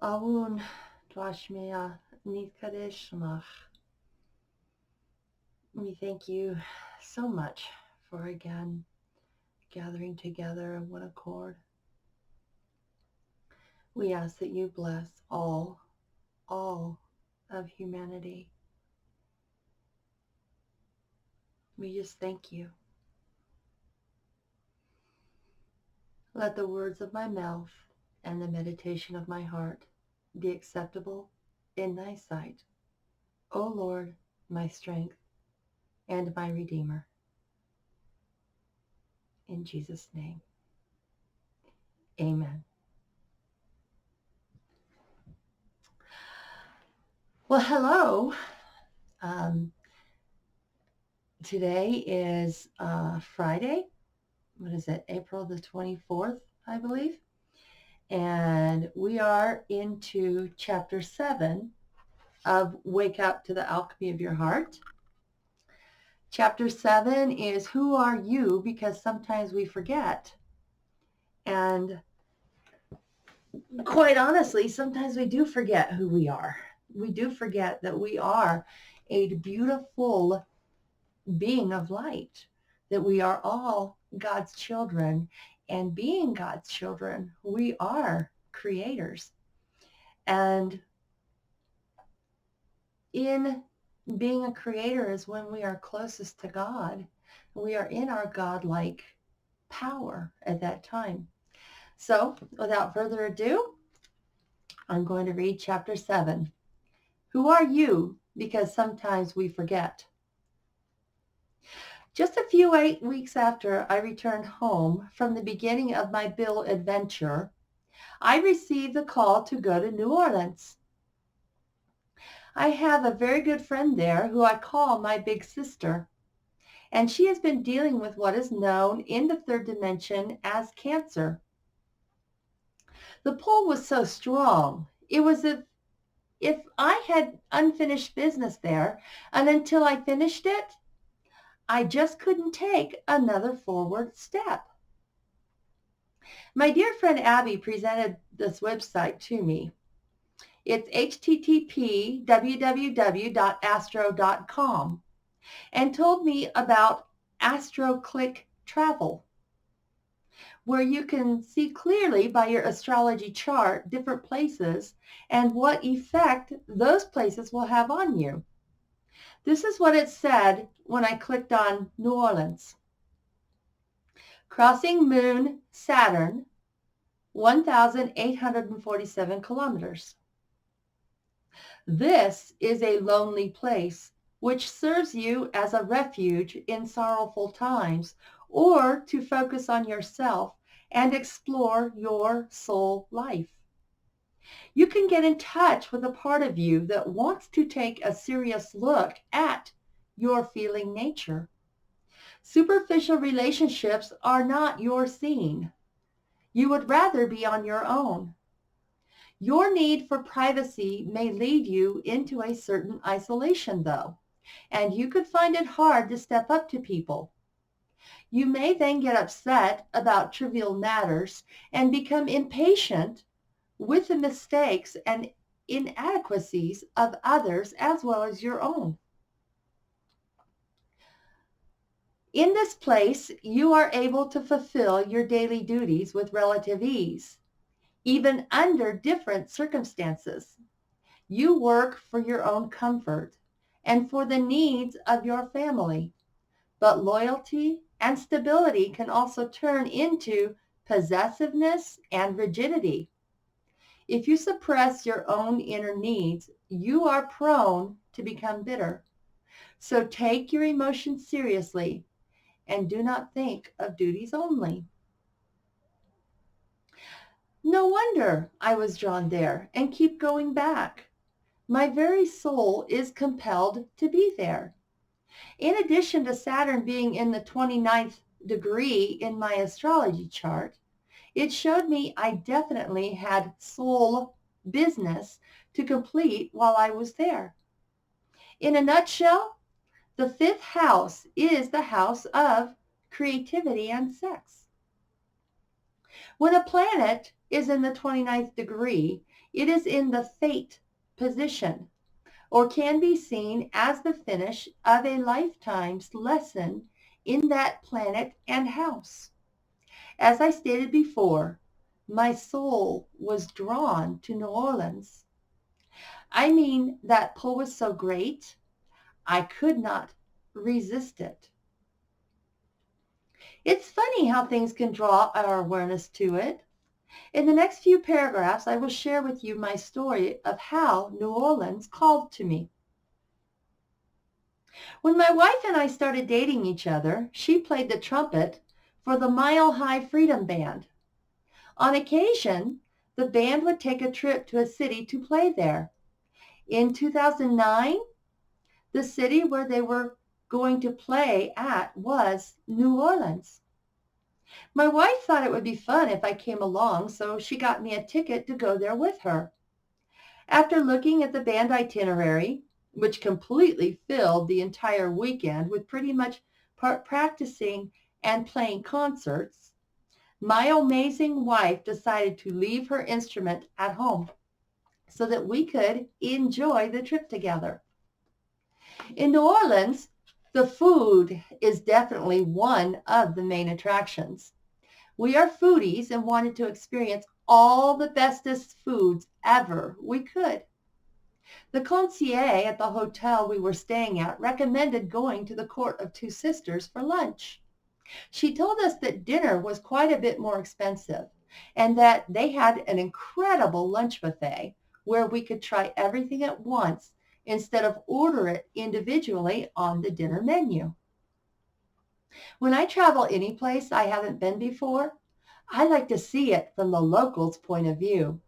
Awun Dwashmea Nikadesh. We thank you so much for again gathering together in one accord. We ask that you bless all of humanity. We just thank you. Let the words of my mouth and the meditation of my heart be acceptable in thy sight, O Lord, my strength and my Redeemer. In Jesus' name, amen. Well, hello. Um, Today is Friday. What is it? April the 24th, I believe. And we are into chapter 7 of Wake Up to the Alchemy of Your Heart. Chapter 7 is Who Are You? Because sometimes we forget. And quite honestly, sometimes we do forget who we are. We do forget that we are a beautiful being of light, that we are all God's children. And being God's children, we are creators. And in being a creator is when we are closest to God. We are in our godlike power at that time. So without further ado, I'm going to read chapter 7. Who are you? Because sometimes we forget. Just a few 8 weeks after I returned home from the beginning of my Bill adventure, I received the call to go to New Orleans. I have a very good friend there who I call my big sister, and she has been dealing with what is known in the third dimension as cancer. The pull was so strong, it was as if I had unfinished business there, and until I finished it, I just couldn't take another forward step. My dear friend Abby presented this website to me. It's http://www.astro.com and told me about AstroClick Travel, where you can see clearly by your astrology chart different places and what effect those places will have on you. This is what it said when I clicked on New Orleans. Crossing Moon Saturn, 1,847 kilometers. This is a lonely place which serves you as a refuge in sorrowful times, or to focus on yourself and explore your soul life. You can get in touch with a part of you that wants to take a serious look at your feeling nature. Superficial relationships are not your scene. You would rather be on your own. Your need for privacy may lead you into a certain isolation, though, and you could find it hard to step up to people. You may then get upset about trivial matters and become impatient with the mistakes and inadequacies of others as well as your own. In this place, you are able to fulfill your daily duties with relative ease, even under different circumstances. You work for your own comfort and for the needs of your family, but loyalty and stability can also turn into possessiveness and rigidity. If you suppress your own inner needs, you are prone to become bitter. So take your emotions seriously and do not think of duties only. No wonder I was drawn there and keep going back. My very soul is compelled to be there. In addition to Saturn being in the 29th degree in my astrology chart, it showed me I definitely had soul business to complete while I was there. In a nutshell, the fifth house is the house of creativity and sex. When a planet is in the 29th degree, it is in the fate position, or can be seen as the finish of a lifetime's lesson in that planet and house. As I stated before, my soul was drawn to New Orleans. I mean, that pull was so great, I could not resist it. It's funny how things can draw our awareness to it. In the next few paragraphs, I will share with you my story of how New Orleans called to me. When my wife and I started dating each other, she played the trumpet for the Mile High Freedom Band. On occasion, the band would take a trip to a city to play there. In 2009, the city where they were going to play at was New Orleans. My wife thought it would be fun if I came along, so she got me a ticket to go there with her. After looking at the band itinerary, which completely filled the entire weekend with pretty much practicing and playing concerts, my amazing wife decided to leave her instrument at home so that we could enjoy the trip together. In New Orleans, the food is definitely one of the main attractions. We are foodies and wanted to experience all the bestest foods ever we could. The concierge at the hotel we were staying at recommended going to the Court of Two Sisters for lunch. She told us that dinner was quite a bit more expensive and that they had an incredible lunch buffet where we could try everything at once instead of order it individually on the dinner menu. When I travel any place I haven't been before, I like to see it from the locals' point of view.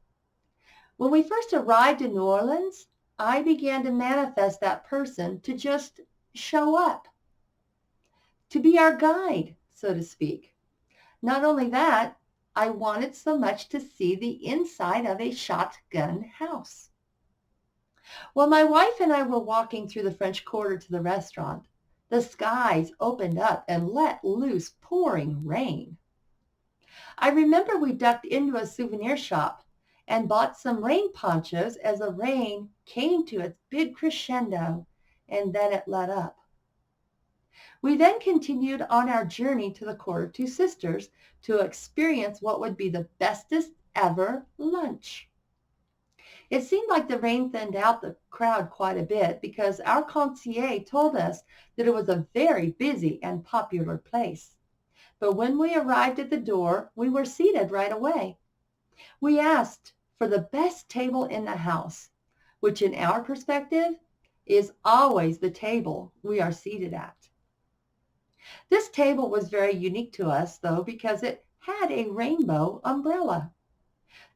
When we first arrived in New Orleans, I began to manifest that person to just show up, to be our guide, so to speak. Not only that, I wanted so much to see the inside of a shotgun house. While my wife and I were walking through the French Quarter to the restaurant, the skies opened up and let loose pouring rain. I remember we ducked into a souvenir shop and bought some rain ponchos as the rain came to its big crescendo and then it let up. We then continued on our journey to the Court of Two Sisters to experience what would be the bestest ever lunch. It seemed like the rain thinned out the crowd quite a bit because our concierge told us that it was a very busy and popular place. But when we arrived at the door, we were seated right away. We asked for the best table in the house, which in our perspective is always the table we are seated at. This table was very unique to us, though, because it had a rainbow umbrella.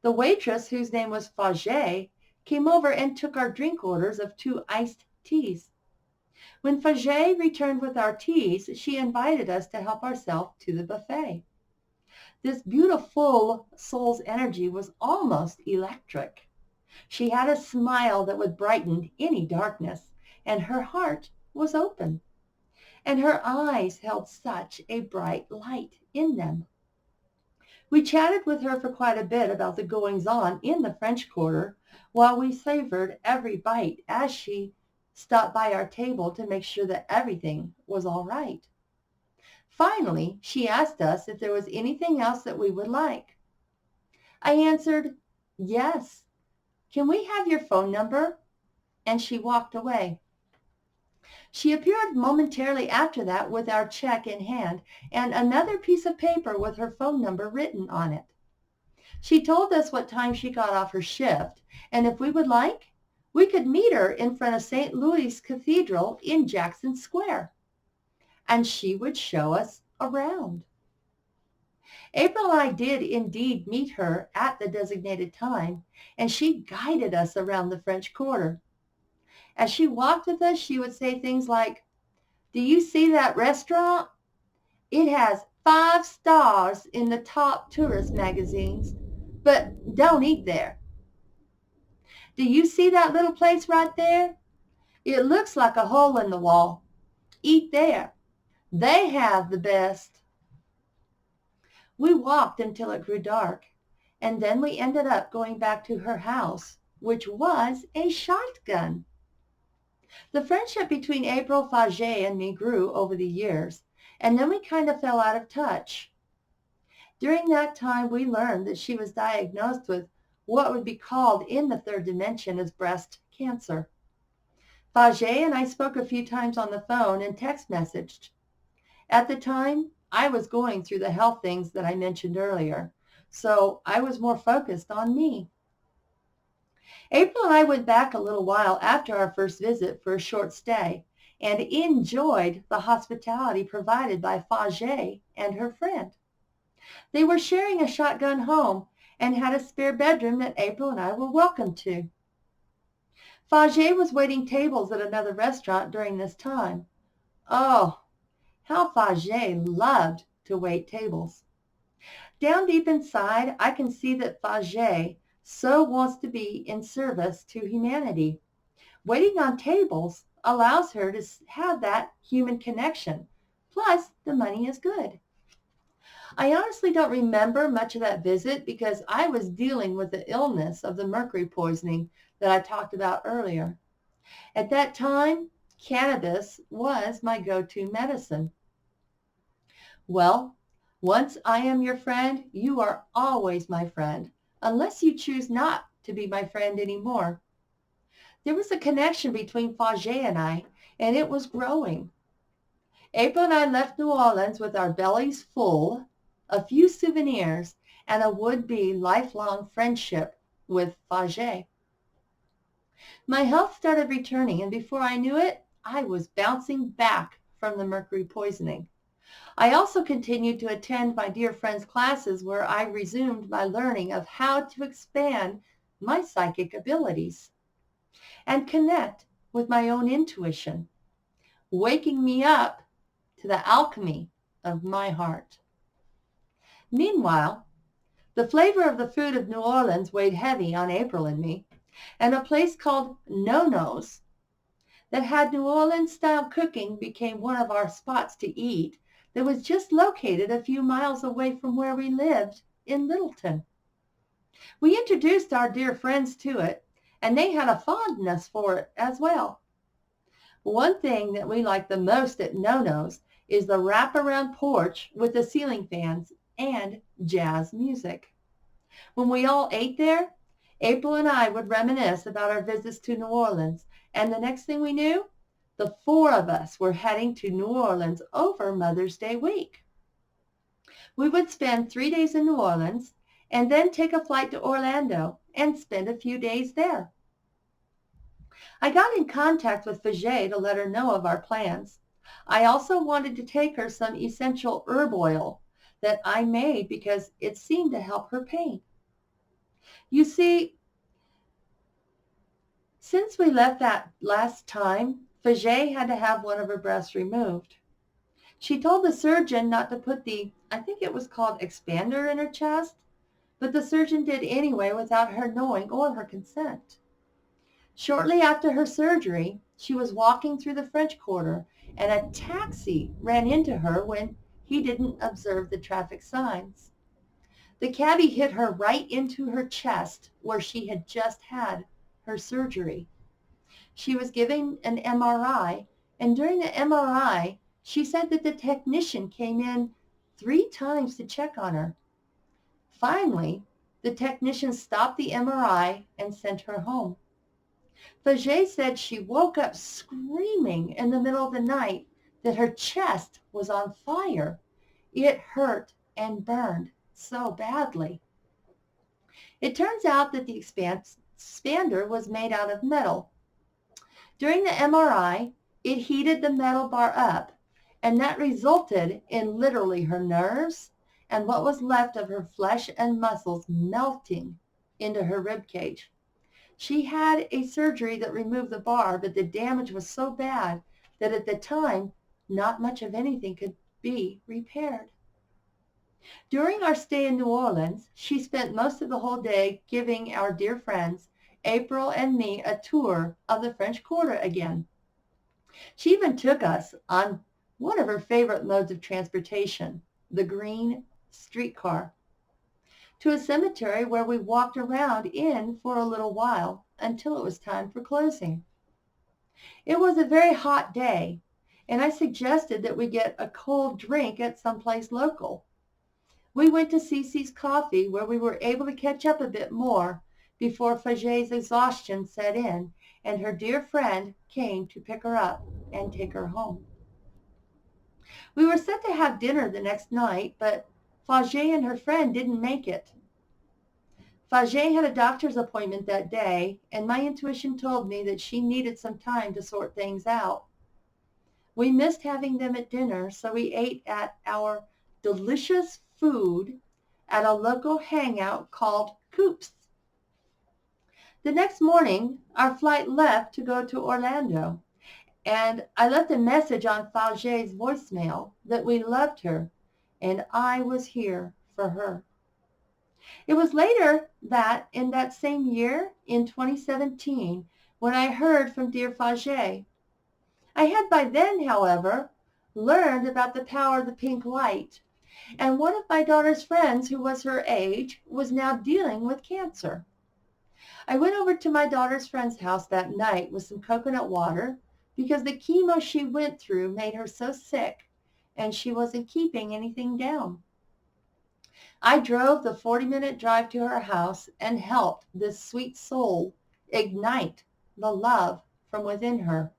The waitress, whose name was Fage, came over and took our drink orders of 2 iced teas. When Fage returned with our teas, she invited us to help ourselves to the buffet. This beautiful soul's energy was almost electric. She had a smile that would brighten any darkness, and her heart was open, and her eyes held such a bright light in them. We chatted with her for quite a bit about the goings-on in the French Quarter while we savored every bite as she stopped by our table to make sure that everything was all right. Finally, she asked us if there was anything else that we would like. I answered, yes. Can we have your phone number? And she walked away. She appeared momentarily after that with our check in hand and another piece of paper with her phone number written on it. She told us what time she got off her shift, and if we would like, we could meet her in front of St. Louis Cathedral in Jackson Square, and she would show us around. April and I did indeed meet her at the designated time, and she guided us around the French Quarter. As she walked with us, she would say things like, do you see that restaurant? It has 5 stars in the top tourist magazines, but don't eat there. Do you see that little place right there? It looks like a hole in the wall. Eat there. They have the best. We walked until it grew dark, and then we ended up going back to her house, which was a shotgun. The friendship between April, Faget, and me grew over the years, and then we kind of fell out of touch. During that time, we learned that she was diagnosed with what would be called in the third dimension as breast cancer. Faget and I spoke a few times on the phone and text messaged. At the time, I was going through the health things that I mentioned earlier, so I was more focused on me. April and I went back a little while after our first visit for a short stay and enjoyed the hospitality provided by Faget and her friend. They were sharing a shotgun home and had a spare bedroom that April and I were welcome to. Faget was waiting tables at another restaurant during this time. Oh, how Faget loved to wait tables. Down deep inside, I can see that Faget so wants to be in service to humanity. Waiting on tables allows her to have that human connection. Plus, the money is good. I honestly don't remember much of that visit because I was dealing with the illness of the mercury poisoning that I talked about earlier. At that time, cannabis was my go-to medicine. Well, once I am your friend, you are always my friend, unless you choose not to be my friend anymore. There was a connection between Faget and I, and it was growing. April and I left New Orleans with our bellies full, a few souvenirs, and a would-be lifelong friendship with Faget. My health started returning, and before I knew it, I was bouncing back from the mercury poisoning. I also continued to attend my dear friend's classes where I resumed my learning of how to expand my psychic abilities and connect with my own intuition, waking me up to the alchemy of my heart. Meanwhile, the flavor of the food of New Orleans weighed heavy on April and me, and a place called No-No's that had New Orleans-style cooking became one of our spots to eat that was just located a few miles away from where we lived in Littleton. We introduced our dear friends to it, and they had a fondness for it as well. One thing that we like the most at No-No's is the wraparound porch with the ceiling fans and jazz music. When we all ate there, April and I would reminisce about our visits to New Orleans, and the next thing we knew, the four of us were heading to New Orleans over Mother's Day week. We would spend 3 days in New Orleans and then take a flight to Orlando and spend a few days there. I got in contact with Faget to let her know of our plans. I also wanted to take her some essential herb oil that I made because it seemed to help her pain. You see, since we left that last time, Faget had to have one of her breasts removed. She told the surgeon not to put I think it was called expander in her chest, but the surgeon did anyway without her knowing or her consent. Shortly after her surgery, she was walking through the French Quarter and a taxi ran into her when he didn't observe the traffic signs. The cabbie hit her right into her chest where she had just had her surgery. She was given an MRI, and during the MRI, she said that the technician came in 3 times to check on her. Finally, the technician stopped the MRI and sent her home. Faget said she woke up screaming in the middle of the night that her chest was on fire. It hurt and burned so badly. It turns out that the expander was made out of metal. During the MRI, it heated the metal bar up, and that resulted in literally her nerves and what was left of her flesh and muscles melting into her rib cage. She had a surgery that removed the bar, but the damage was so bad that at the time, not much of anything could be repaired. During our stay in New Orleans, she spent most of the whole day giving our dear friends, April and me, a tour of the French Quarter again. She even took us on one of her favorite modes of transportation, the green streetcar to a cemetery where we walked around in for a little while until it was time for closing. It was a very hot day, and I suggested that we get a cold drink at someplace local. We went to Cece's Coffee, where we were able to catch up a bit more before Faget's exhaustion set in and her dear friend came to pick her up and take her home. We were set to have dinner the next night, but Faget and her friend didn't make it. Faget had a doctor's appointment that day, and my intuition told me that she needed some time to sort things out. We missed having them at dinner, so we ate at our delicious food at a local hangout called Coops. The next morning, our flight left to go to Orlando, and I left a message on Faget's voicemail that we loved her, and I was here for her. It was later that, in that same year, in 2017, when I heard from dear Faget. I had by then, however, learned about the power of the pink light, and one of my daughter's friends who was her age was now dealing with cancer. I went over to my daughter's friend's house that night with some coconut water because the chemo she went through made her so sick and she wasn't keeping anything down. I drove the 40-minute drive to her house and helped this sweet soul ignite the love from within her.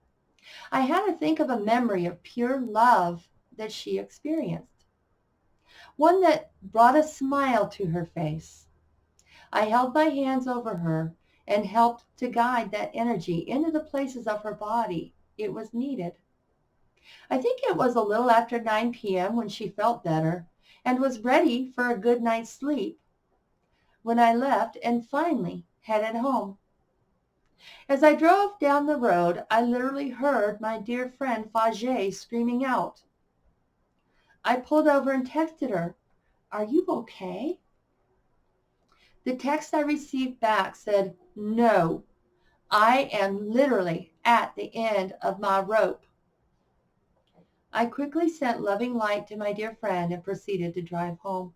I had to think of a memory of pure love that she experienced, one that brought a smile to her face. I held my hands over her and helped to guide that energy into the places of her body it was needed. I think it was a little after 9 p.m. when she felt better and was ready for a good night's sleep when I left and finally headed home. As I drove down the road, I literally heard my dear friend Faget screaming out. I pulled over and texted her, "Are you okay?" The text I received back said, "No, I am literally at the end of my rope." I quickly sent loving light to my dear friend and proceeded to drive home.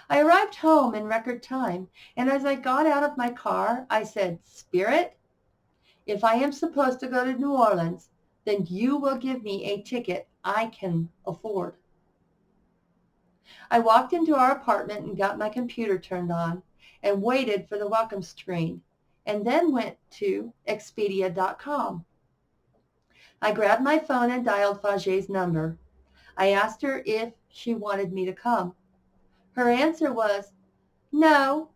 I arrived home in record time, and as I got out of my car, I said, "Spirit, if I am supposed to go to New Orleans, then you will give me a ticket I can afford." I walked into our apartment and got my computer turned on and waited for the welcome screen, and then went to Expedia.com. I grabbed my phone and dialed Faget's number. I asked her if she wanted me to come. Her answer was, "No,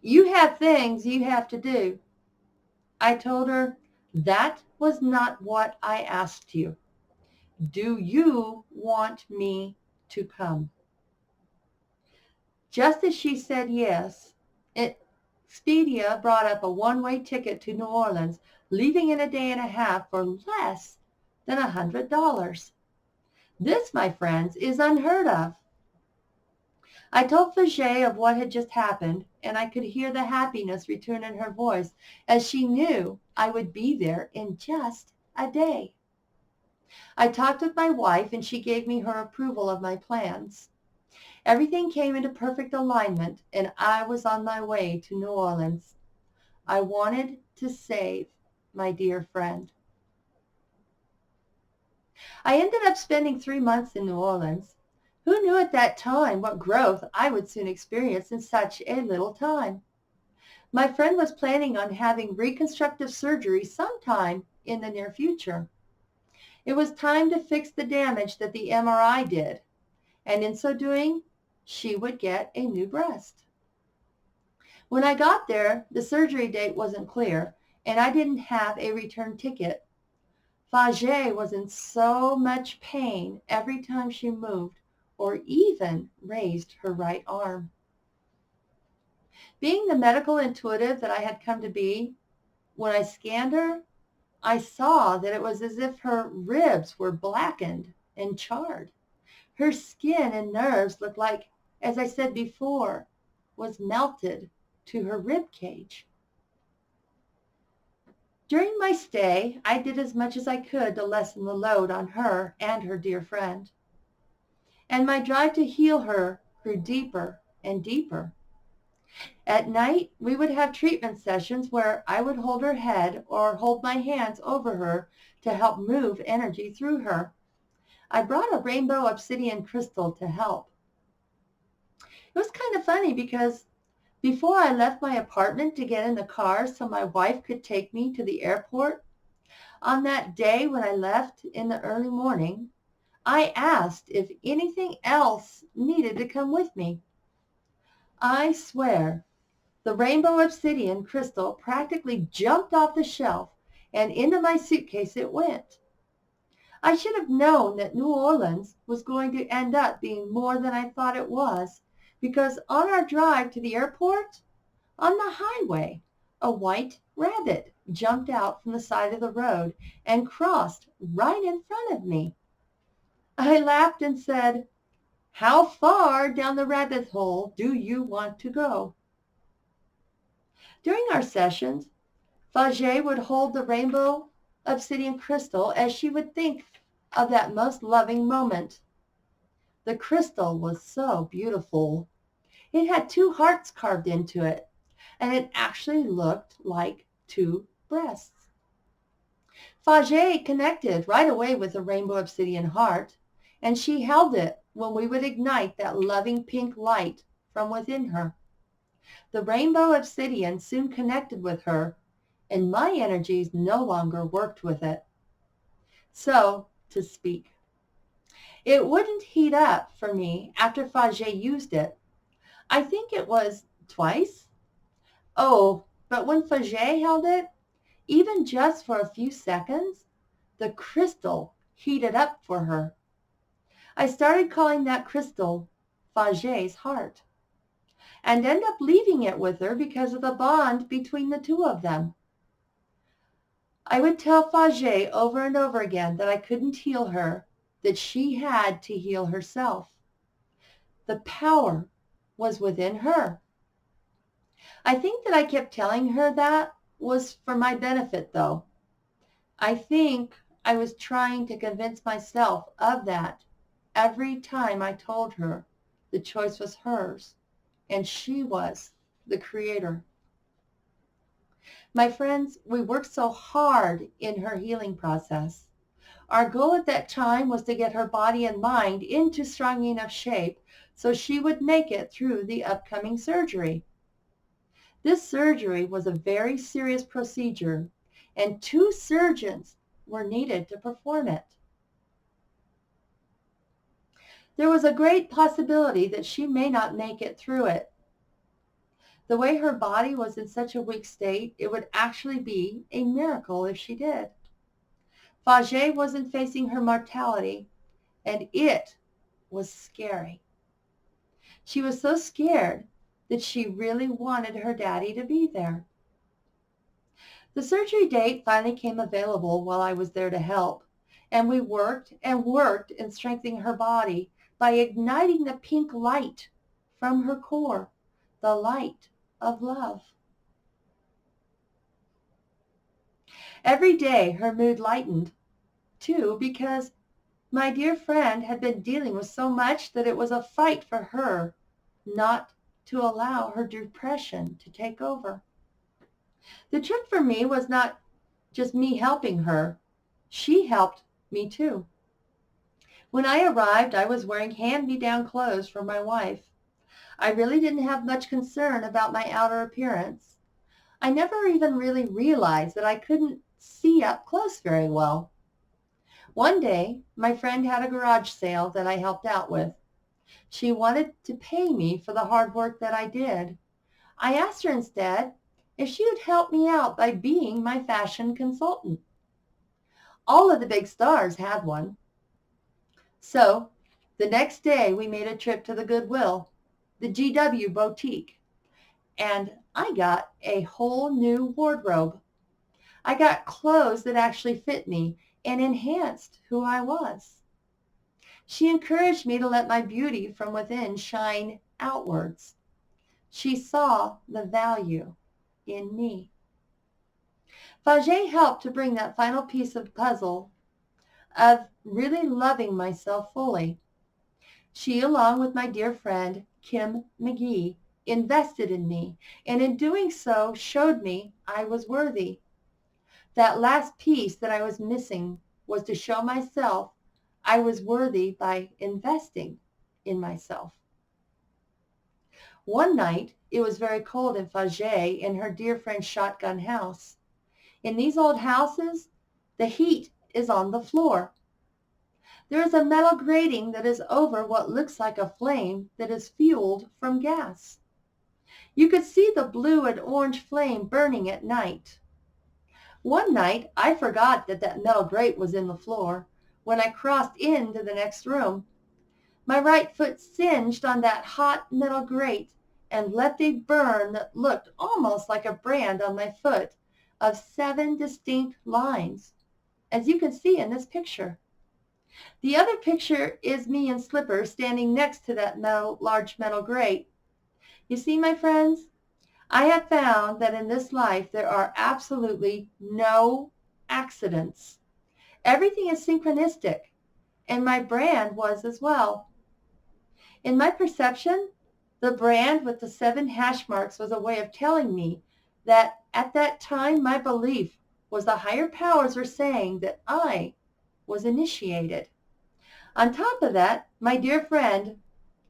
you have things you have to do." I told her, "That was not what I asked you. Do you want me to come?" Just as she said yes, Expedia brought up a one-way ticket to New Orleans, leaving in a day and a half for less than $100. This, my friends, is unheard of. I told Faget of what had just happened, and I could hear the happiness return in her voice as she knew I would be there in just a day. I talked with my wife, and she gave me her approval of my plans. Everything came into perfect alignment, and I was on my way to New Orleans. I wanted to save my dear friend. I ended up spending 3 months in New Orleans. Who knew at that time what growth I would soon experience in such a little time? My friend was planning on having reconstructive surgery sometime in the near future. It was time to fix the damage that the MRI did, and in so doing, she would get a new breast. When I got there, the surgery date wasn't clear, and I didn't have a return ticket. Faget was in so much pain every time she moved or even raised her right arm. Being the medical intuitive that I had come to be, when I scanned her, I saw that it was as if her ribs were blackened and charred. Her skin and nerves looked like, as I said before, was melted to her rib cage. During my stay, I did as much as I could to lessen the load on her and her dear friend. and my drive to heal her grew deeper and deeper. At night, we would have treatment sessions where I would hold her head or hold my hands over her to help move energy through her. I brought a rainbow obsidian crystal to help. It was kind of funny because before I left my apartment to get in the car so my wife could take me to the airport, on that day when I left in the early morning, I asked if anything else needed to come with me. I swear, the rainbow obsidian crystal practically jumped off the shelf and into my suitcase it went. I should have known that New Orleans was going to end up being more than I thought it was, because on our drive to the airport, on the highway, a white rabbit jumped out from the side of the road and crossed right in front of me. I laughed and said, "How far down the rabbit hole do you want to go?" During our sessions, Fage would hold the rainbow obsidian crystal as she would think of that most loving moment. The crystal was so beautiful. It had two hearts carved into it, and it actually looked like two breasts. Fage connected right away with the rainbow obsidian heart, and she held it when we would ignite that loving pink light from within her. The rainbow obsidian soon connected with her, and my energies no longer worked with it, so to speak. It wouldn't heat up for me after Fage used it. I think it was twice. Oh, but when Fage held it, even just for a few seconds, the crystal heated up for her. I started calling that crystal Fage's heart, and ended up leaving it with her because of the bond between the two of them. I would tell Fage over and over again that I couldn't heal her, that she had to heal herself. The power was within her. I think that I kept telling her that was for my benefit, though. I think I was trying to convince myself of that every time I told her the choice was hers and she was the creator. My friends, we worked so hard in her healing process. Our goal at that time was to get her body and mind into strong enough shape so she would make it through the upcoming surgery. This surgery was a very serious procedure, and 2 surgeons were needed to perform it. There was a great possibility that she may not make it through it. The way her body was in such a weak state, it would actually be a miracle if she did. Fage wasn't facing her mortality, and it was scary. She was so scared that she really wanted her daddy to be there. The surgery date finally came available while I was there to help, and we worked and worked in strengthening her body by igniting the pink light from her core, the light of love. Every day her mood lightened, too, because my dear friend had been dealing with so much that it was a fight for her not to allow her depression to take over. The trick for me was not just me helping her. She helped me too. When I arrived, I was wearing hand-me-down clothes for my wife. I really didn't have much concern about my outer appearance. I never even really realized that I couldn't see up close very well. One day, my friend had a garage sale that I helped out with. She wanted to pay me for the hard work that I did. I asked her instead if she would help me out by being my fashion consultant. All of the big stars had one. So the next day we made a trip to the Goodwill, the GW boutique, and I got a whole new wardrobe. I got clothes that actually fit me and enhanced who I was. She encouraged me to let my beauty from within shine outwards. She saw the value in me. Fage helped to bring that final piece of the puzzle of really loving myself fully. She, along with my dear friend Kim McGee, invested in me, and in doing so showed me I was worthy. That last piece that I was missing was to show myself I was worthy by investing in myself. One night, it was very cold in Fagey in her dear friend's shotgun house. In these old houses, the heat is on the floor. There is a metal grating that is over what looks like a flame that is fueled from gas. You could see the blue and orange flame burning at night. One night, I forgot that metal grate was in the floor when I crossed into the next room. My right foot singed on that hot metal grate and left a burn that looked almost like a brand on my foot of 7 distinct lines, as you can see in this picture. The other picture is me in slippers standing next to that large metal grate. You see, my friends, I have found that in this life there are absolutely no accidents. Everything is synchronistic, and my brand was as well. In my perception, the brand with the 7 hash marks was a way of telling me that at that time my belief was the higher powers were saying that I was initiated. On top of that, my dear friend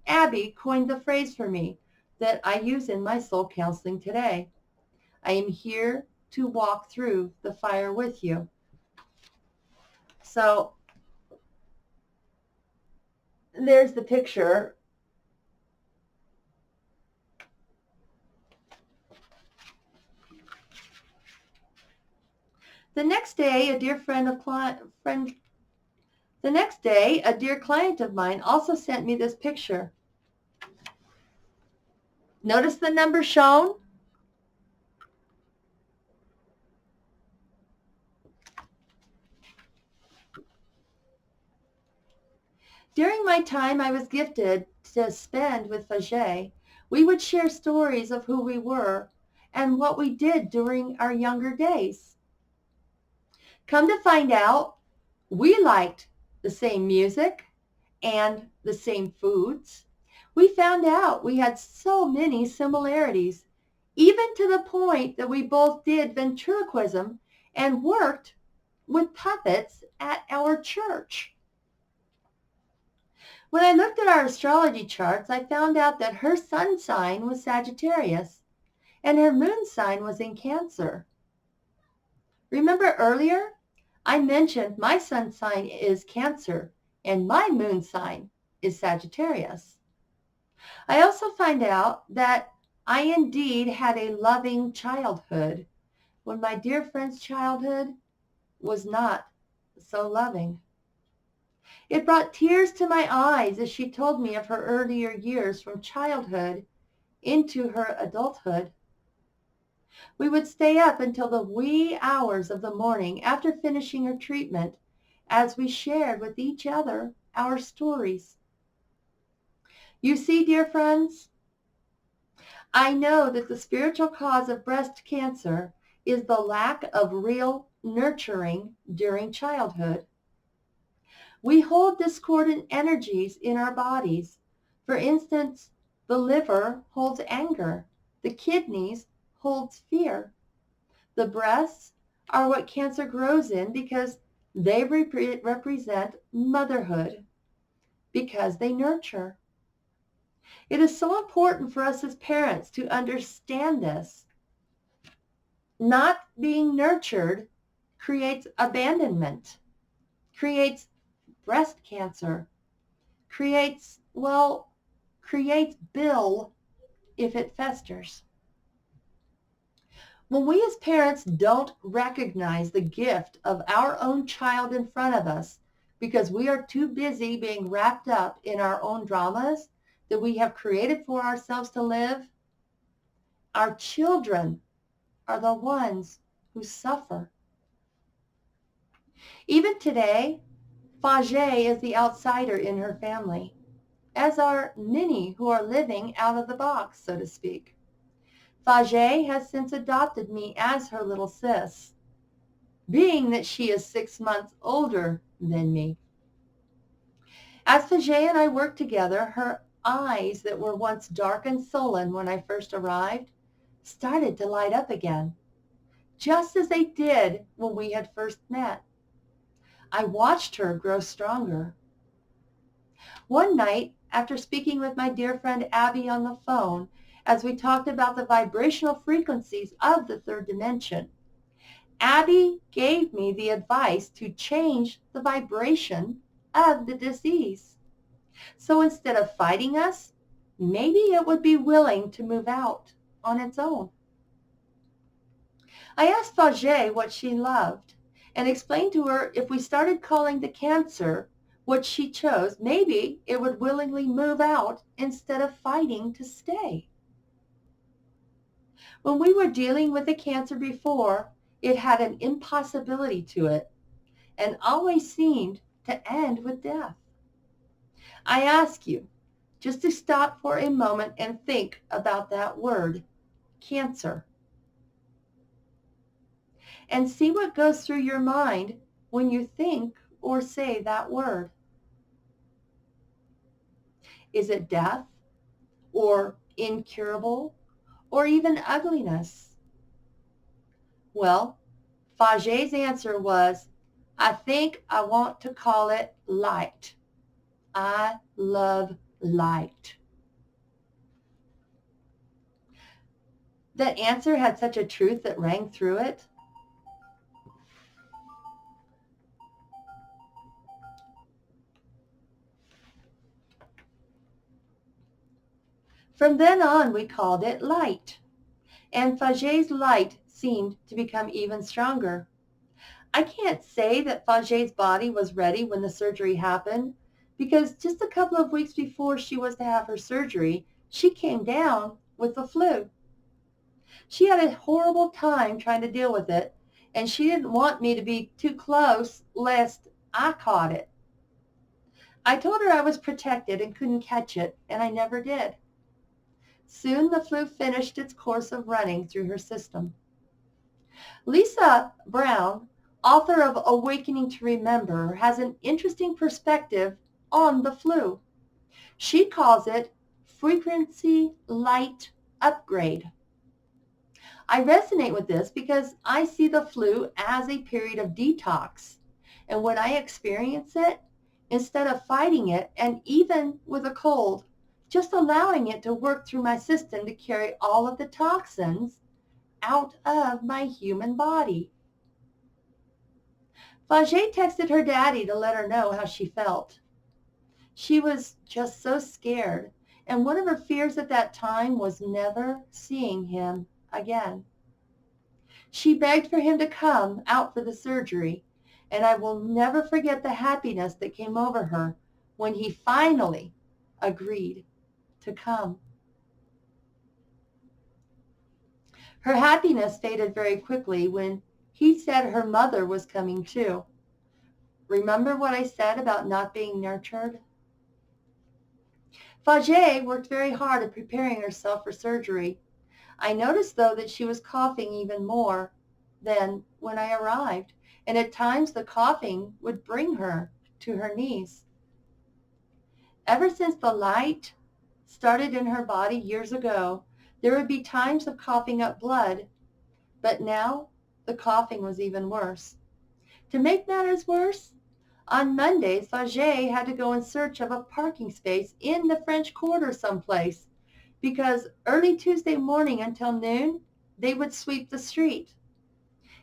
Abby coined the phrase for me that I use in my soul counseling today. I am here to walk through the fire with you. So there's the picture. The next day, a dear client of mine also sent me this picture. Notice the number shown? During my time I was gifted to spend with Fagey, we would share stories of who we were and what we did during our younger days. Come to find out, we liked the same music and the same foods. We found out we had so many similarities, even to the point that we both did ventriloquism and worked with puppets at our church. When I looked at our astrology charts, I found out that her sun sign was Sagittarius and her moon sign was in Cancer. Remember earlier, I mentioned my sun sign is Cancer and my moon sign is Sagittarius. I also find out that I indeed had a loving childhood when my dear friend's childhood was not so loving. It brought tears to my eyes as she told me of her earlier years from childhood into her adulthood. We would stay up until the wee hours of the morning after finishing her treatment as we shared with each other our stories. You see, dear friends, I know that the spiritual cause of breast cancer is the lack of real nurturing during childhood. We hold discordant energies in our bodies. For instance, the liver holds anger. The kidneys holds fear. The breasts are what cancer grows in because they represent motherhood, because they nurture. It is so important for us as parents to understand this. Not being nurtured creates abandonment, creates breast cancer, creates bill if it festers. When we as parents don't recognize the gift of our own child in front of us because we are too busy being wrapped up in our own dramas that we have created for ourselves to live, our children are the ones who suffer. Even today, Fagey is the outsider in her family, as are many who are living out of the box, so to speak. Fagey has since adopted me as her little sis, being that she is 6 months older than me. As Fajay and I worked together, her eyes that were once dark and sullen when I first arrived started to light up again, just as they did when we had first met. I watched her grow stronger. One night, after speaking with my dear friend Abby on the phone, as we talked about the vibrational frequencies of the third dimension, Abby gave me the advice to change the vibration of the disease. So instead of fighting us, maybe it would be willing to move out on its own. I asked Fajay what she loved and explained to her if we started calling the cancer what she chose, maybe it would willingly move out instead of fighting to stay. When we were dealing with the cancer before, it had an impossibility to it and always seemed to end with death. I ask you just to stop for a moment and think about that word, cancer, and see what goes through your mind when you think or say that word. Is it death or incurable or even ugliness? Well, Fajay's answer was, I think I want to call it light. I love light. That answer had such a truth that rang through it. From then on, we called it light, and Fajay's light seemed to become even stronger. I can't say that Fajay's body was ready when the surgery happened, because just a couple of weeks before she was to have her surgery, she came down with the flu. She had a horrible time trying to deal with it, and she didn't want me to be too close lest I caught it. I told her I was protected and couldn't catch it, and I never did. Soon the flu finished its course of running through her system. Lisa Brown, author of Awakening to Remember, has an interesting perspective on the flu. She calls it frequency light upgrade. I resonate with this because I see the flu as a period of detox. And when I experience it, instead of fighting it, and even with a cold, just allowing it to work through my system to carry all of the toxins out of my human body. Fajay texted her daddy to let her know how she felt. She was just so scared, and one of her fears at that time was never seeing him again. She begged for him to come out for the surgery, and I will never forget the happiness that came over her when he finally agreed to come. Her happiness faded very quickly when he said her mother was coming too. Remember what I said about not being nurtured? Fajay worked very hard at preparing herself for surgery. I noticed, though, that she was coughing even more than when I arrived, and at times the coughing would bring her to her knees. Ever since the light started in her body years ago, there would be times of coughing up blood, but now the coughing was even worse. To make matters worse, on Mondays, Fajay had to go in search of a parking space in the French Quarter someplace, because early Tuesday morning until noon, they would sweep the street.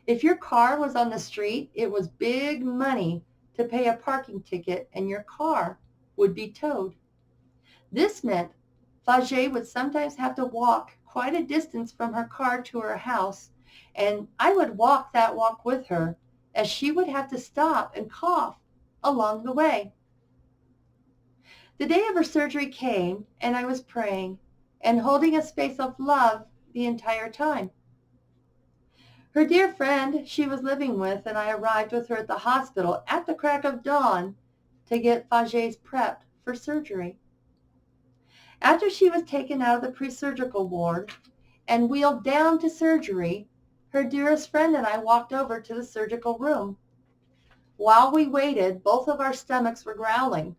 If your car was on the street, it was big money to pay a parking ticket and your car would be towed. This meant Fajay would sometimes have to walk quite a distance from her car to her house, and I would walk that walk with her, as she would have to stop and cough along the way. The day of her surgery came, and I was praying and holding a space of love the entire time. Her dear friend she was living with and I arrived with her at the hospital at the crack of dawn to get Fajay's prepped for surgery. After she was taken out of the pre-surgical ward and wheeled down to surgery, her dearest friend and I walked over to the surgical room. While we waited, both of our stomachs were growling.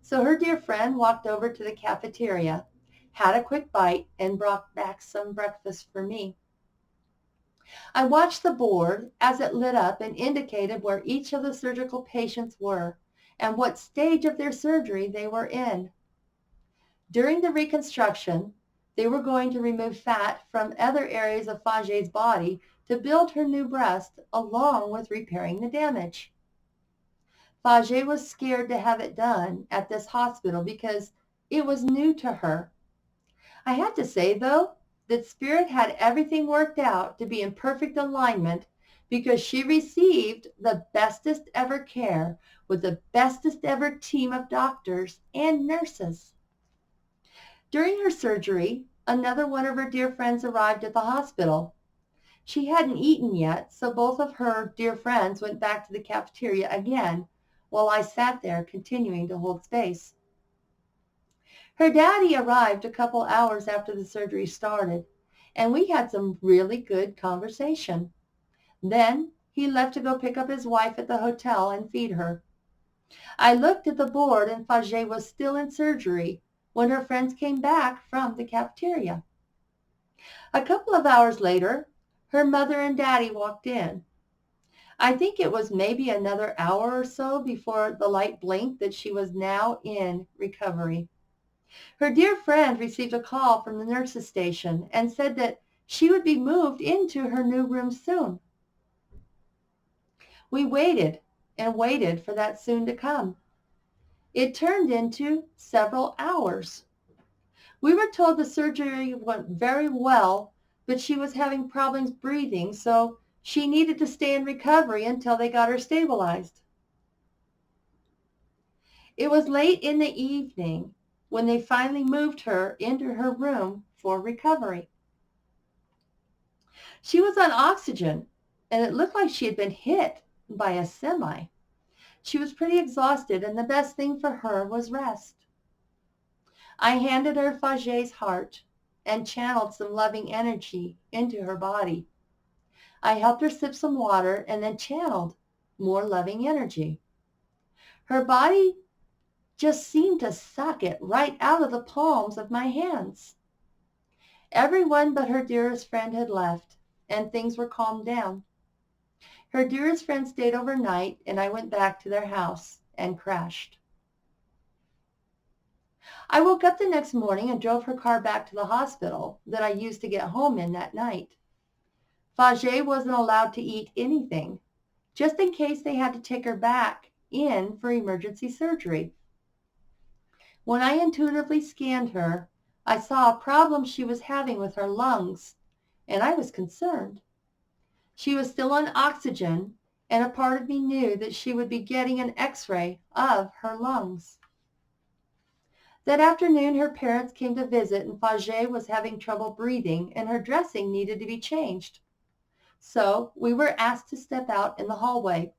So her dear friend walked over to the cafeteria, had a quick bite, and brought back some breakfast for me. I watched the board as it lit up and indicated where each of the surgical patients were and what stage of their surgery they were in. During the reconstruction, they were going to remove fat from other areas of Faje's body to build her new breast along with repairing the damage. Fage was scared to have it done at this hospital because it was new to her. I have to say, though, that Spirit had everything worked out to be in perfect alignment because she received the bestest ever care with the bestest ever team of doctors and nurses. During her surgery, another one of her dear friends arrived at the hospital. She hadn't eaten yet, so both of her dear friends went back to the cafeteria again while I sat there continuing to hold space. Her daddy arrived a couple hours after the surgery started, and we had some really good conversation. Then he left to go pick up his wife at the hotel and feed her. I looked at the board and Fage was still in surgery when her friends came back from the cafeteria. A couple of hours later, her mother and daddy walked in. I think it was maybe another hour or so before the light blinked that she was now in recovery. Her dear friend received a call from the nurse's station and said that she would be moved into her new room soon. We waited and waited for that soon to come. It turned into several hours. We were told the surgery went very well, but she was having problems breathing, so she needed to stay in recovery until they got her stabilized. It was late in the evening when they finally moved her into her room for recovery. She was on oxygen, and it looked like she had been hit by a semi. She was pretty exhausted, and the best thing for her was rest. I handed her Fage's heart and channeled some loving energy into her body. I helped her sip some water and then channeled more loving energy. Her body just seemed to suck it right out of the palms of my hands. Everyone but her dearest friend had left, and things were calmed down. Her dearest friend stayed overnight, and I went back to their house and crashed. I woke up the next morning and drove her car back to the hospital that I used to get home in that night. Fage wasn't allowed to eat anything, just in case they had to take her back in for emergency surgery. When I intuitively scanned her, I saw a problem she was having with her lungs, and I was concerned. She was still on oxygen, and a part of me knew that she would be getting an x-ray of her lungs. That afternoon, her parents came to visit, and Fage was having trouble breathing, and her dressing needed to be changed. So we were asked to step out in the hallway.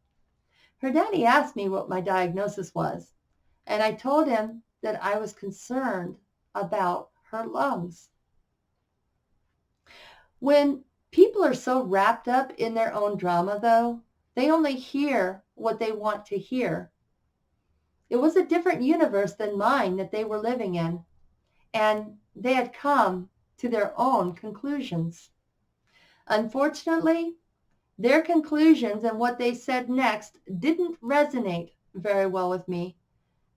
Her daddy asked me what my diagnosis was, and I told him that I was concerned about her lungs. When people are so wrapped up in their own drama, though, they only hear what they want to hear. It was a different universe than mine that they were living in, and they had come to their own conclusions. Unfortunately, their conclusions and what they said next didn't resonate very well with me.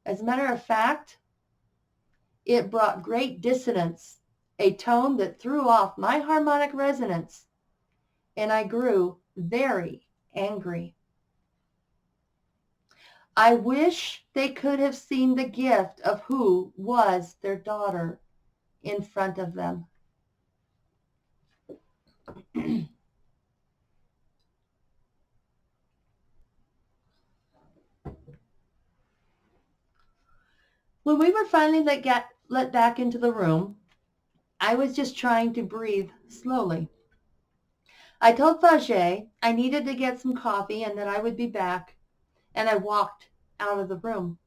As a matter of fact, it brought great dissonance, a tone that threw off my harmonic resonance, and I grew very angry. I wish they could have seen the gift of who was their daughter in front of them. When we were finally let back into the room, I was just trying to breathe slowly. I told Fage I needed to get some coffee and that I would be back, and I walked out of the room.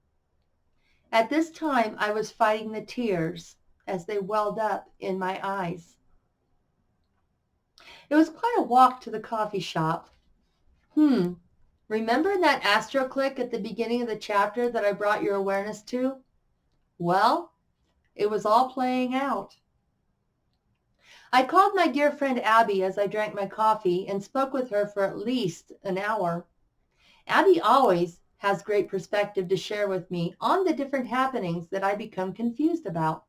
At this time, I was fighting the tears as they welled up in my eyes. It was quite a walk to the coffee shop. Remember that astro click at the beginning of the chapter that I brought your awareness to? Well, it was all playing out. I called my dear friend Abby as I drank my coffee and spoke with her for at least an hour. Abby always has great perspective to share with me on the different happenings that I become confused about.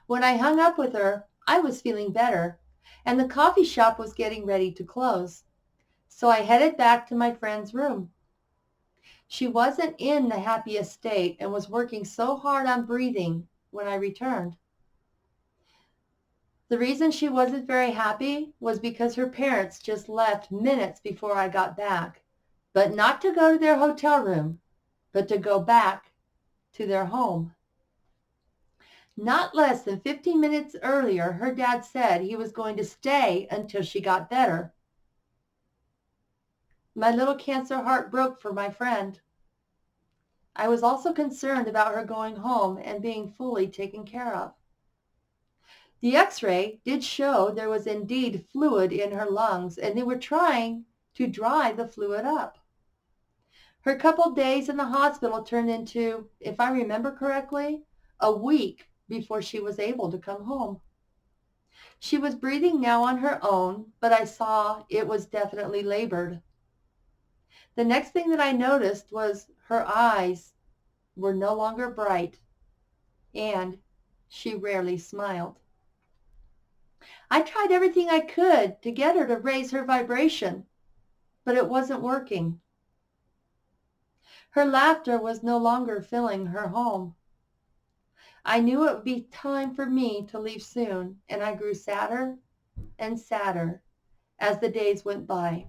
When I hung up with her, I was feeling better, and the coffee shop was getting ready to close. So I headed back to my friend's room. She wasn't in the happiest state and was working so hard on breathing when I returned. The reason she wasn't very happy was because her parents just left minutes before I got back, but not to go to their hotel room, but to go back to their home. Not less than 15 minutes earlier, her dad said he was going to stay until she got better. My little cancer heart broke for my friend. I was also concerned about her going home and being fully taken care of. The x-ray did show there was indeed fluid in her lungs, and they were trying to dry the fluid up. Her couple days in the hospital turned into, if I remember correctly, a week before she was able to come home. She was breathing now on her own, but I saw it was definitely labored. The next thing that I noticed was her eyes were no longer bright, and she rarely smiled. I tried everything I could to get her to raise her vibration, but it wasn't working. Her laughter was no longer filling her home. I knew it would be time for me to leave soon, and I grew sadder and sadder as the days went by.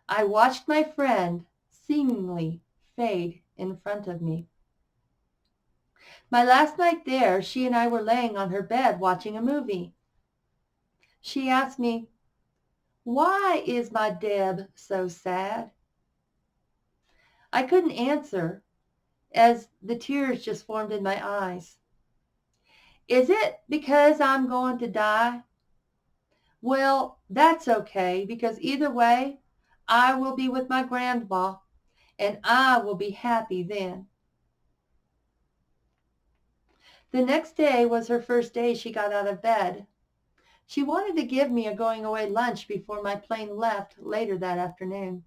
I watched my friend seemingly fade in front of me. My last night there, she and I were laying on her bed watching a movie. She asked me, "Why is my Deb so sad?" I couldn't answer as the tears just formed in my eyes. "Is it because I'm going to die?" "Well, that's okay, because either way, I will be with my grandma, and I will be happy then." The next day was her first day she got out of bed. She wanted to give me a going away lunch before my plane left later that afternoon.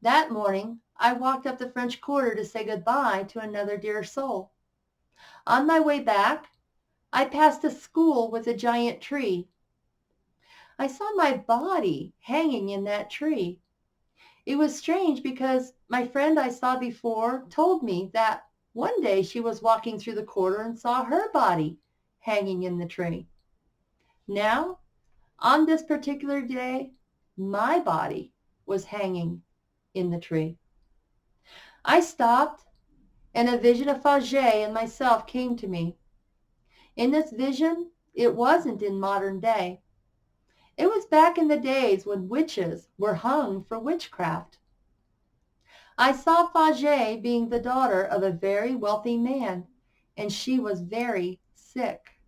That morning, I walked up the French Quarter to say goodbye to another dear soul. On my way back, I passed a school with a giant tree. I saw my body hanging in that tree. It was strange because my friend I saw before told me that one day she was walking through the quarter and saw her body hanging in the tree. Now, on this particular day, my body was hanging in the tree. I stopped, and a vision of Faget and myself came to me. In this vision, it wasn't in modern day. It was back in the days when witches were hung for witchcraft. I saw Faget being the daughter of a very wealthy man, and she was very sick.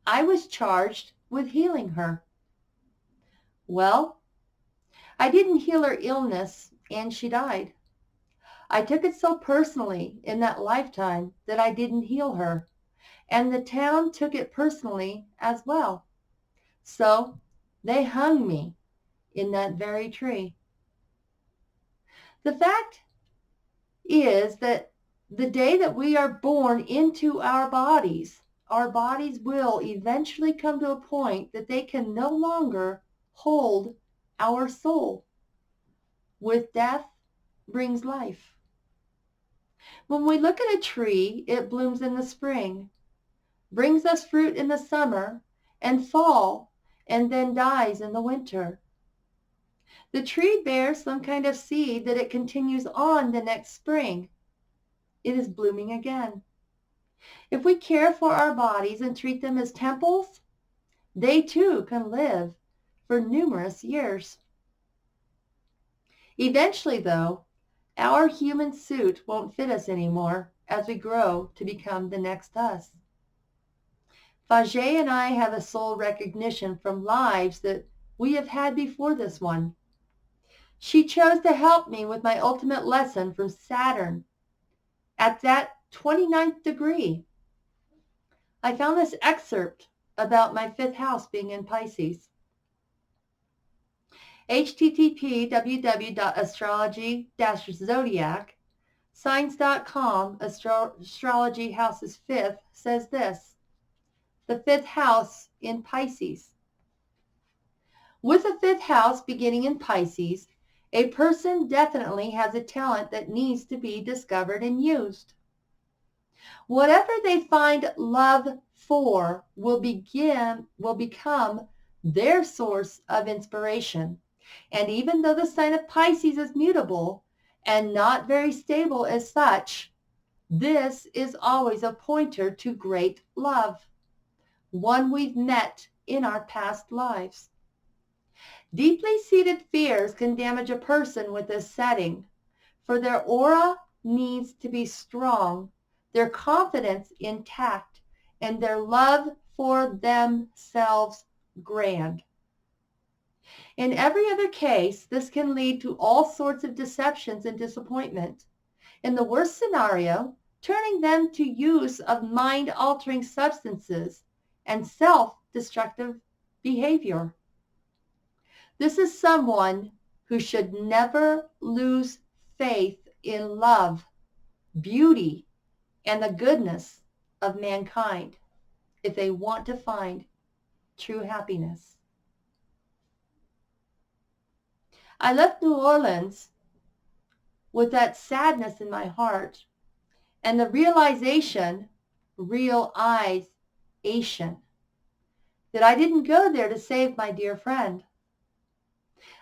I was charged with healing her. Well, I didn't heal her illness, and she died. I took it so personally in that lifetime that I didn't heal her, and the town took it personally as well. So they hung me in that very tree. The fact is that the day that we are born into our bodies will eventually come to a point that they can no longer hold our soul. With death brings life. When we look at a tree, it blooms in the spring, brings us fruit in the summer and fall, and then dies in the winter. The tree bears some kind of seed that it continues on the next spring. It is blooming again. If we care for our bodies and treat them as temples, they too can live for numerous years. Eventually, though, our human suit won't fit us anymore as we grow to become the next us. Faget and I have a soul recognition from lives that we have had before this one. She chose to help me with my ultimate lesson from Saturn at that 29th degree. I found this excerpt about my fifth house being in Pisces. http www.astrology-zodiac signs.com astrology house's fifth says this: the fifth house in Pisces. With the fifth house beginning in Pisces, a person definitely has a talent that needs to be discovered and used. Whatever they find love for will become their source of inspiration. And even though the sign of Pisces is mutable and not very stable as such, this is always a pointer to great love, one we've met in our past lives. Deeply seated fears can damage a person with this setting, for their aura needs to be strong, their confidence intact, and their love for themselves grand. In every other case, this can lead to all sorts of deceptions and disappointment. In the worst scenario, turning them to use of mind-altering substances and self-destructive behavior. This is someone who should never lose faith in love, beauty, and the goodness of mankind if they want to find true happiness. I left New Orleans with that sadness in my heart and the realization that I didn't go there to save my dear friend.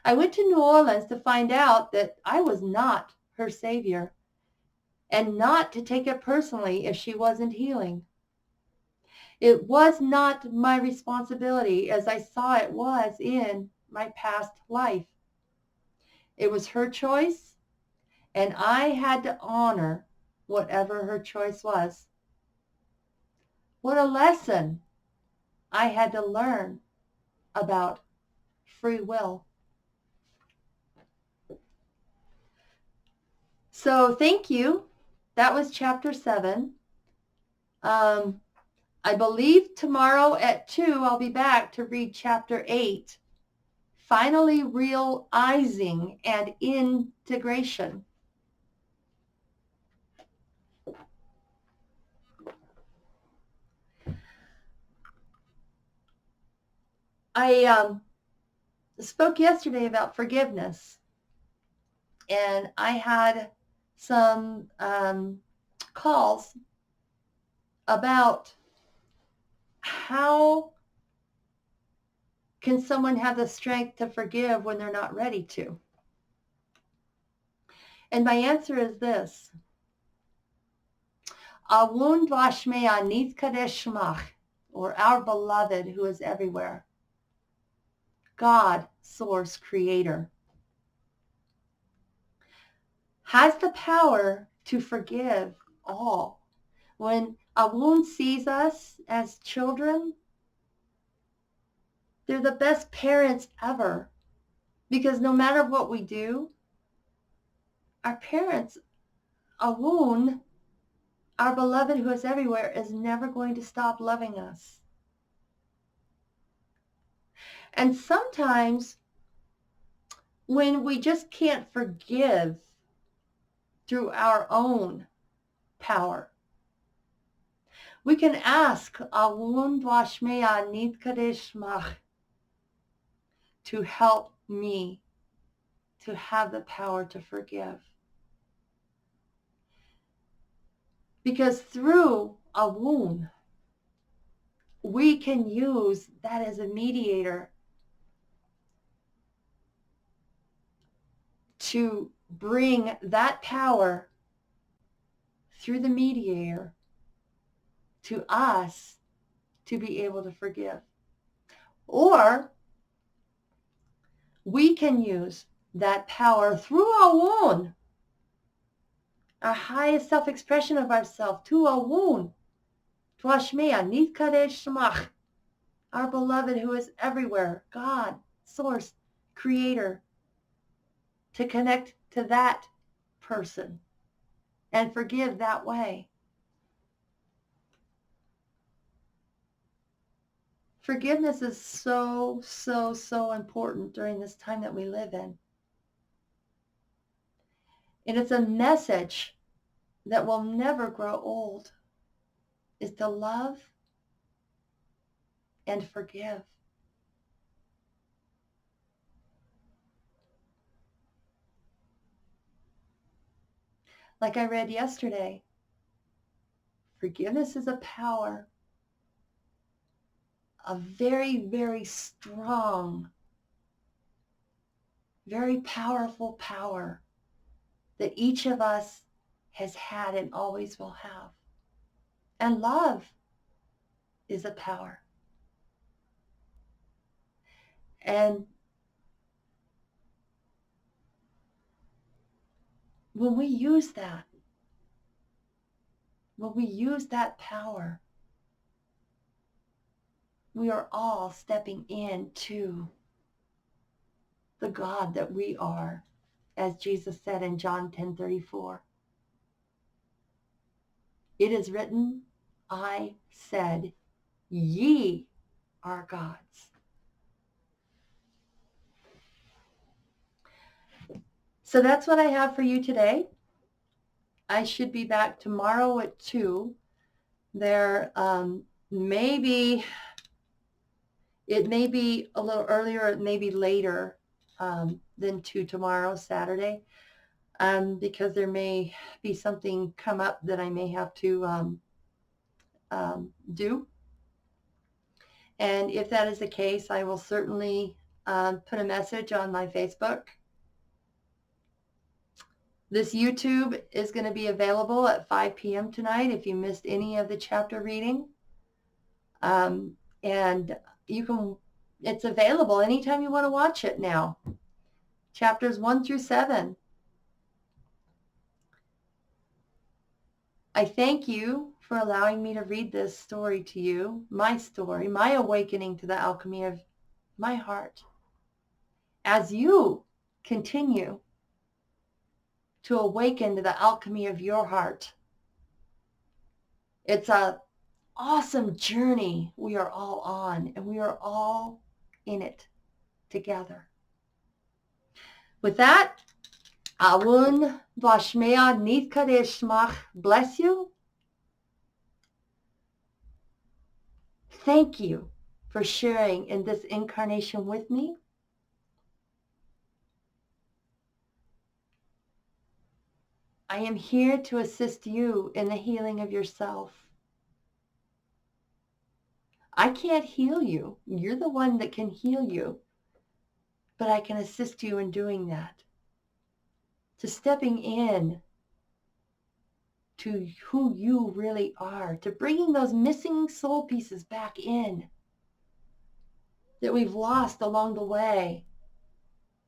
I went to New Orleans to find out that I was not her savior, and not to take it personally if she wasn't healing. It was not my responsibility as I saw it was in my past life. It was her choice, and I had to honor whatever her choice was. What a lesson I had to learn about free will. So thank you. That was chapter 7. I believe tomorrow at 2 I'll be back to read chapter 8, finally realizing and integration. I spoke yesterday about forgiveness, and I had some calls about how can someone have the strength to forgive when they're not ready to? And my answer is this: Awun Vashmei Anith Kadesh Shmach, or our beloved who is everywhere. God, source, creator, has the power to forgive all. When Awun sees us as children, they're the best parents ever, because no matter what we do, our parents, Awun, our beloved who is everywhere, is never going to stop loving us. And sometimes when we just can't forgive through our own power, we can ask Awun Vashmea Nid Kadesh Mach to help me to have the power to forgive. Because through Awun, we can use that as a mediator to bring that power through the mediator to us to be able to forgive. Or we can use that power through Awun, our highest self-expression of ourselves, to Awun, to Ashmea, Nith Kadesh Shmach, our beloved who is everywhere, God, source, creator, to connect to that person and forgive that way. Forgiveness is so, so, so important during this time that we live in. And it's a message that will never grow old, is to love and forgive. Like I read yesterday, forgiveness is a power, a very, very strong, very powerful power that each of us has had and always will have. And love is a power. And when we use that power, we are all stepping into the God that we are, as Jesus said in John 10:34. It is written, I said, ye are gods. So that's what I have for you today. I should be back tomorrow at 2. There it may be a little earlier, it may be later than 2 tomorrow, Saturday, because there may be something come up that I may have to do. And if that is the case, I will certainly put a message on my Facebook. This YouTube is going to be available at 5 p.m. tonight if you missed any of the chapter reading. And it's available anytime you want to watch it now. Chapters 1 through 7. I thank you for allowing me to read this story to you, my story, my awakening to the alchemy of my heart. As you continue to awaken to the alchemy of your heart, it's an awesome journey we are all on, and we are all in it together. With that, Awun Vashmea Nithkadeshmach, bless you. Thank you for sharing in this incarnation with me. I am here to assist you in the healing of yourself. I can't heal you. You're the one that can heal you. But I can assist you in doing that. To stepping in to who you really are. To bringing those missing soul pieces back in that we've lost along the way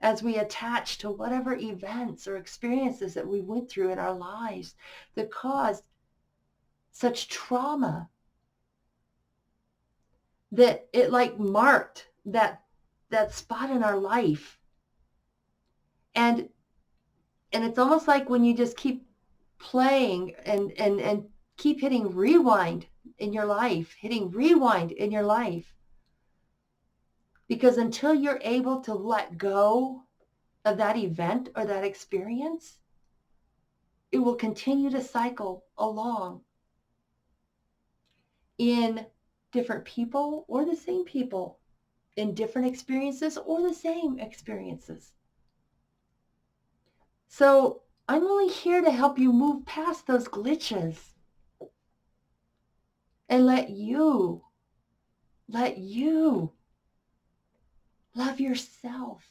as we attach to whatever events or experiences that we went through in our lives that caused such trauma that it like marked that spot in our life. And it's almost like when you just keep playing and keep hitting rewind in your life, because until you're able to let go of that event or that experience, it will continue to cycle along in different people or the same people, in different experiences or the same experiences. So I'm only here to help you move past those glitches and let you love yourself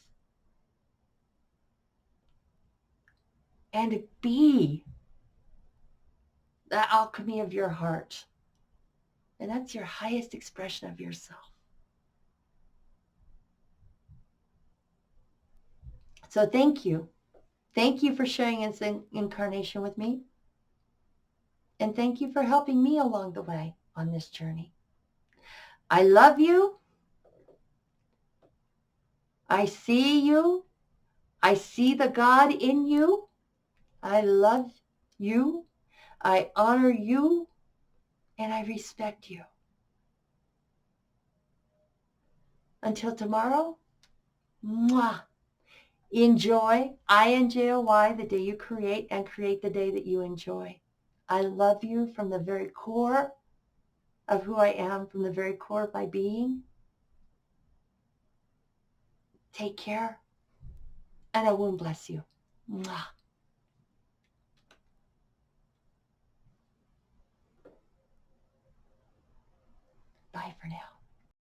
and be the alchemy of your heart. And that's your highest expression of yourself. So thank you. Thank you for sharing this incarnation with me. And thank you for helping me along the way on this journey. I love you. I see you. I see the God in you. I love you, I honor you, and I respect you. Until tomorrow, mwah. Enjoy, I-N-J-O-Y, the day you create, and create the day that you enjoy. I love you from the very core of who I am, from the very core of my being. Take care, and I will bless you. Mwah. Bye for now.